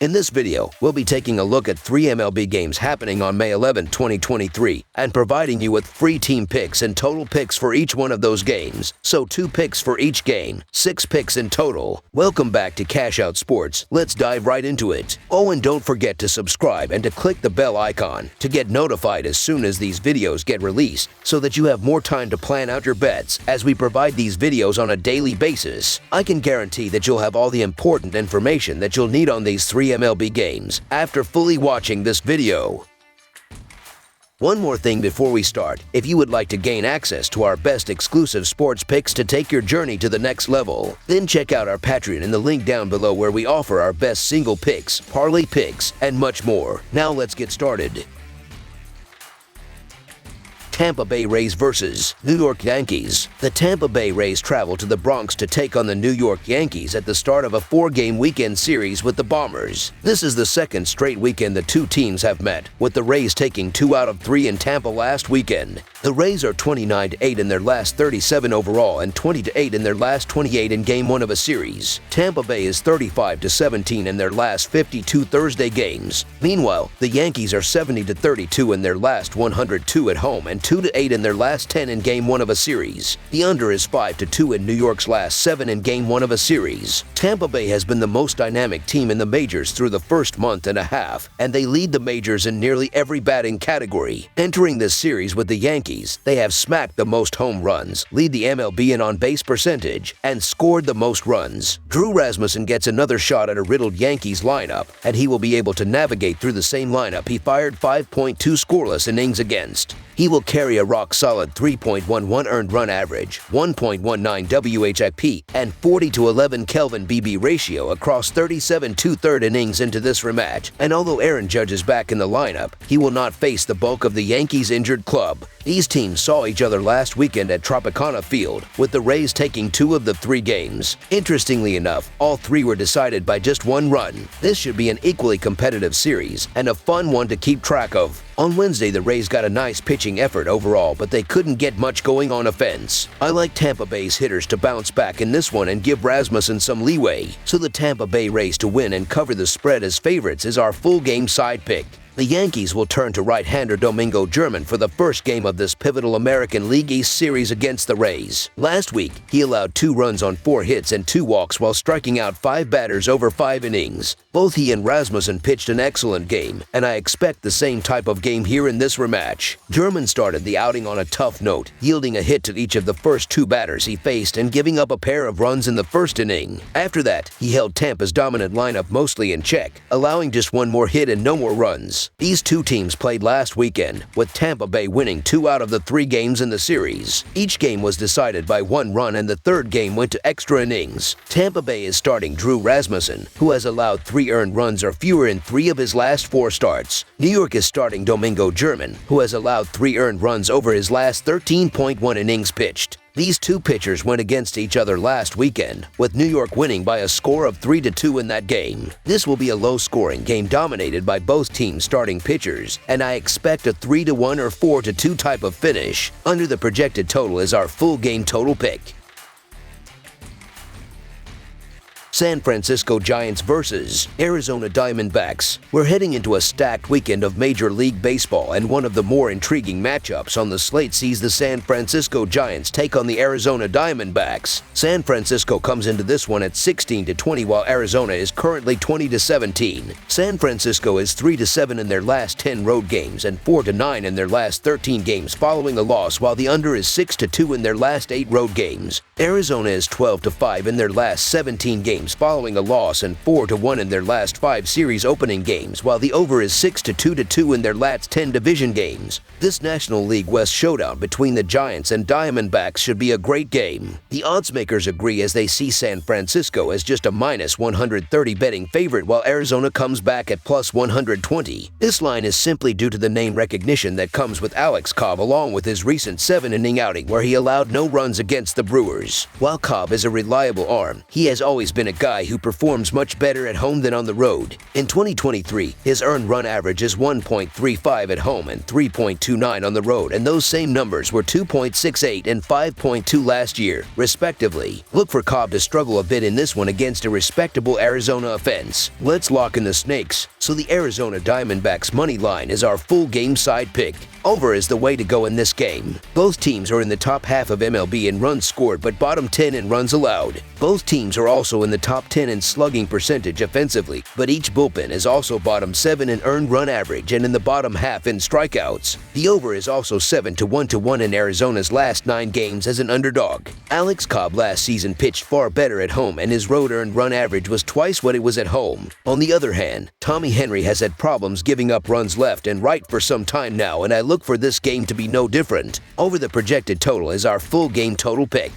In this video, we'll be taking a look at 3 MLB games happening on May 11, 2023, and providing you with free team picks and total picks for each one of those games. So 2 picks for each game, 6 picks in total. Welcome back to Cash Out Sports. Let's dive right into it. Oh, and don't forget to subscribe and to click the bell icon to get notified as soon as these videos get released, so that you have more time to plan out your bets as we provide these videos on a daily basis. I can guarantee that you'll have all the important information that you'll need on these 3 MLB games after fully watching this video. One more thing before we start, if you would like to gain access to our best exclusive sports picks to take your journey to the next level, then check out our Patreon in the link down below, where we offer our best single picks, parlay picks, and much more. Now let's get started. Tampa Bay Rays versus New York Yankees. The Tampa Bay Rays travel to the Bronx to take on the New York Yankees at the start of a 4-game weekend series with the Bombers. This is the second straight weekend the two teams have met, with the Rays taking 2 out of 3 in Tampa last weekend. The Rays are 29-8 in their last 37 overall and 20-8 in their last 28 in Game 1 of a series. Tampa Bay is 35-17 in their last 52 Thursday games. Meanwhile, the Yankees are 70-32 in their last 102 at home and 2-8 in their last 10 in Game 1 of a series. The under is 5-2 in New York's last 7 in Game 1 of a series. Tampa Bay has been the most dynamic team in the majors through the first month and a half, and they lead the majors in nearly every batting category. Entering this series with the Yankees, they have smacked the most home runs, lead the MLB in on-base percentage, and scored the most runs. Drew Rasmussen gets another shot at a riddled Yankees lineup, and he will be able to navigate through the same lineup he fired 5.2 scoreless innings against. He will carry a rock-solid 3.11 earned run average, 1.19 WHIP, and 40-11 Kelvin BB ratio across 37 2/3 innings into this rematch, and although Aaron Judge is back in the lineup, he will not face the bulk of the Yankees' injured club. These teams saw each other last weekend at Tropicana Field, with the Rays taking 2 of the 3 games. Interestingly enough, all 3 were decided by just 1 run. This should be an equally competitive series and a fun one to keep track of. On Wednesday, the Rays got a nice pitching effort overall, but they couldn't get much going on offense. I like Tampa Bay's hitters to bounce back in this one and give Rasmussen some leeway, so the Tampa Bay Rays to win and cover the spread as favorites is our full game side pick. The Yankees will turn to right-hander Domingo German for the first game of this pivotal American League East series against the Rays. Last week, he allowed 2 runs on 4 hits and 2 walks while striking out 5 batters over 5 innings. Both he and Rasmussen pitched an excellent game, and I expect the same type of game here in this rematch. German started the outing on a tough note, yielding a hit to each of the first 2 batters he faced and giving up a pair of runs in the first inning. After that, he held Tampa's dominant lineup mostly in check, allowing just 1 more hit and no more runs. These 2 teams played last weekend, with Tampa Bay winning 2 out of the 3 games in the series. Each game was decided by 1 run, and the third game went to extra innings. Tampa Bay is starting Drew Rasmussen, who has allowed 3 earned runs or fewer in 3 of his last 4 starts. New York is starting Domingo German, who has allowed 3 earned runs over his last 13.1 innings pitched. These 2 pitchers went against each other last weekend, with New York winning by a score of 3-2 in that game. This will be a low-scoring game dominated by both teams' starting pitchers, and I expect a 3-1 or 4-2 type of finish. Under the projected total is our full game total pick. San Francisco Giants versus Arizona Diamondbacks. We're heading into a stacked weekend of Major League Baseball, and one of the more intriguing matchups on the slate sees the San Francisco Giants take on the Arizona Diamondbacks. San Francisco comes into this one at 16-20, while Arizona is currently 20-17. San Francisco is 3-7 in their last 10 road games and 4-9 in their last 13 games following a loss, while the under is 6-2 in their last 8 road games. Arizona is 12-5 in their last 17 games following a loss and 4-1 in their last 5 series opening games, while the over is 6-2 in their last 10 division games. This National League West showdown between the Giants and Diamondbacks should be a great game. The odds makers agree, as they see San Francisco as just a -130 betting favorite, while Arizona comes back at +120. This line is simply due to the name recognition that comes with Alex Cobb, along with his recent 7-inning outing where he allowed no runs against the Brewers. overs. While Cobb is a reliable arm, he has always been a guy who performs much better at home than on the road. In 2023, his earned run average is 1.35 at home and 3.29 on the road, and those same numbers were 2.68 and 5.2 last year, respectively. Look for Cobb to struggle a bit in this one against a respectable Arizona offense. Let's lock in the Snakes. So the Arizona Diamondbacks money line is our full game side pick. Over is the way to go in this game. Both teams are in the top half of MLB in runs scored but bottom 10 in runs allowed. Both teams are also in the top 10 in slugging percentage offensively, but each bullpen is also bottom 7 in earned run average and in the bottom half in strikeouts. The over is also 7 to 1 in Arizona's last 9 games as an underdog. Alex Cobb last season pitched far better at home and his road earned run average was twice what it was at home. On the other hand, Tommy Henry has had problems giving up runs left and right for some time now, and I look for this game to be no different. Over the projected total is our full game total pick.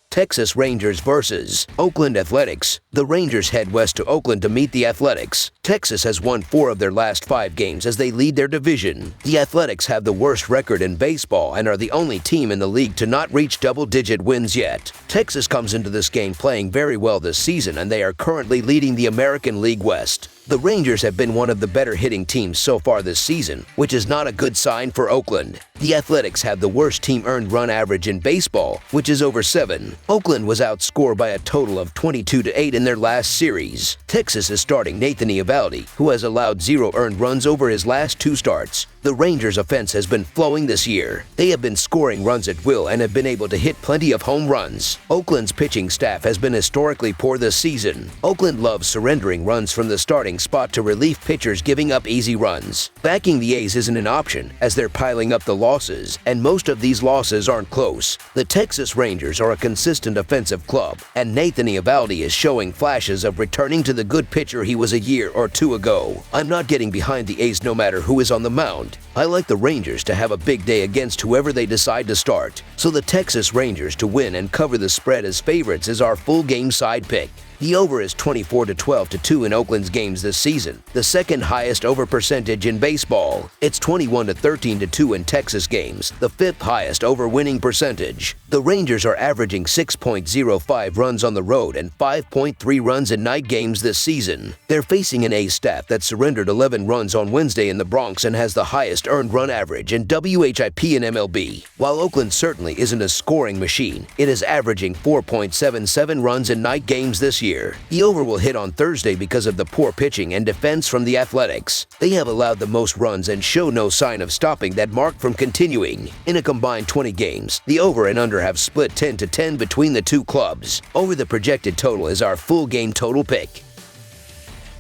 Texas Rangers versus Oakland Athletics. The Rangers head west to Oakland to meet the Athletics. Texas has won 4 of their last 5 games as they lead their division. The Athletics have the worst record in baseball and are the only team in the league to not reach double-digit wins yet. Texas comes into this game playing very well this season, and they are currently leading the American League West. The Rangers have been one of the better hitting teams so far this season, which is not a good sign for Oakland. The Athletics have the worst team earned run average in baseball, which is over 7. Oakland was outscored by a total of 22-8 in their last series. Texas is starting Nathan Eovaldi, who has allowed 0 earned runs over his last 2 starts. The Rangers' offense has been flowing this year. They have been scoring runs at will and have been able to hit plenty of home runs. Oakland's pitching staff has been historically poor this season. Oakland loves surrendering runs from the starting spot to relief pitchers giving up easy runs. Backing the A's isn't an option as they're piling up the losses, and most of these losses aren't close. The Texas Rangers are a consistent offensive club, and Nathan Eovaldi is showing flashes of returning to the good pitcher he was a year or 2 ago. I'm not getting behind the A's no matter who is on the mound. I like the Rangers to have a big day against whoever they decide to start. So the Texas Rangers to win and cover the spread as favorites is our full game side pick. The over is 24-12-2 in Oakland's games this season, the second highest over percentage in baseball. It's 21-13-2 in Texas games, the 5th highest over winning percentage. The Rangers are averaging 6.05 runs on the road and 5.3 runs in night games this season. They're facing an A's staff that surrendered 11 runs on Wednesday in the Bronx and has the highest earned run average and WHIP in MLB. While Oakland certainly isn't a scoring machine, it is averaging 4.77 runs in night games this year. The over will hit on Thursday because of the poor pitching and defense from the Athletics. They have allowed the most runs and show no sign of stopping that mark from continuing. In a combined 20 games, the over and under have split 10-10 between the two clubs. Over the projected total is our full game total pick.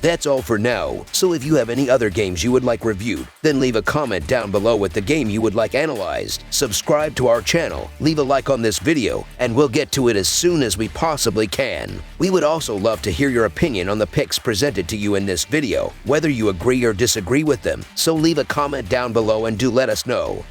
That's all for now, so if you have any other games you would like reviewed, then leave a comment down below with the game you would like analyzed. Subscribe to our channel, leave a like on this video, and we'll get to it as soon as we possibly can. We would also love to hear your opinion on the picks presented to you in this video, whether you agree or disagree with them, so leave a comment down below and do let us know.